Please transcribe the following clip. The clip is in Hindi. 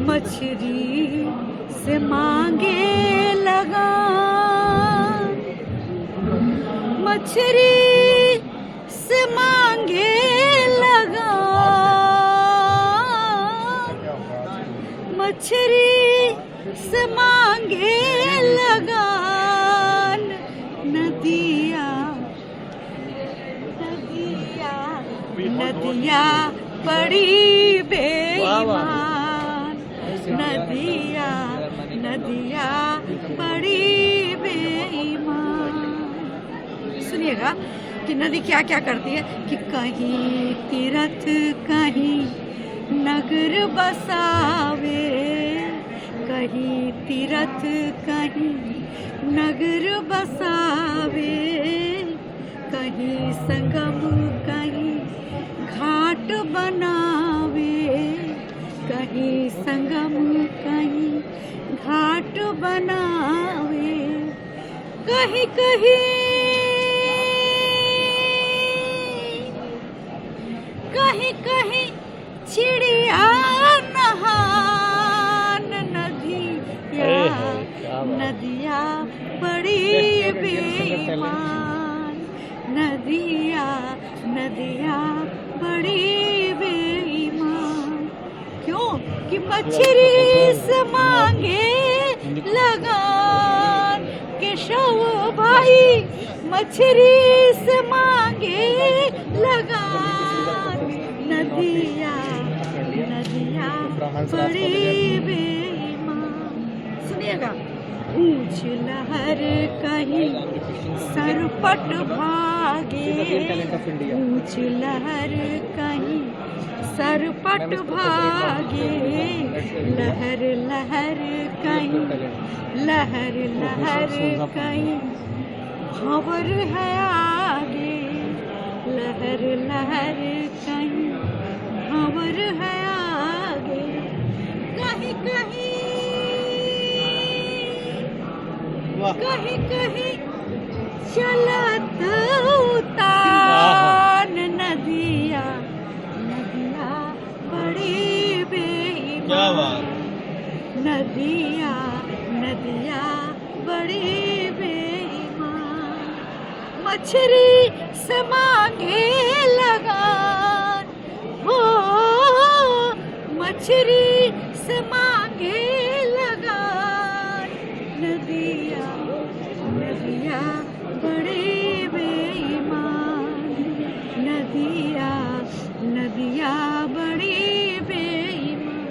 मछली से मांगे लगान, मछली से मांगे लगान, मछली से मांगे लगान। नदिया नदिया नदिया बड़ी बेईमान, नदिया नदिया बड़ी बेईमान। सुनिएगा कि नदी क्या क्या करती है कि कहीं तीरथ कहीं नगर बसावे, कहीं तीरथ कहीं नगर बसावे, कहीं संगम कहीं घाट बनावे, कहीं संगम कहीं घाट बनावे, कहीं कहीं कहीं कहीं चिड़िया नहान। नदिया नदिया बड़ी बेईमान, नदिया नदिया बड़ी बेईमान। क्यों कि मछली से मांगे लगान, केशव भाई मछली से मांगे लगान। नदिया नदिया बड़ी बेईमान। सुनिएगा, ऊंच लहर कहीं सरपट भागे, ऊंच लहर कहीं सरपट भागे, लहर लहर कहीं लहर लहर कहीं भंवर है आगे, लहर लहर कहीं भंवर है आगे, कहीं कहीं कहीं कहीं चलत उतान। नदिया नदिया बड़ी बेईमान, नदिया नदिया बड़ी बेईमान। मछली से मांगे लगान, हो मछली से मांगे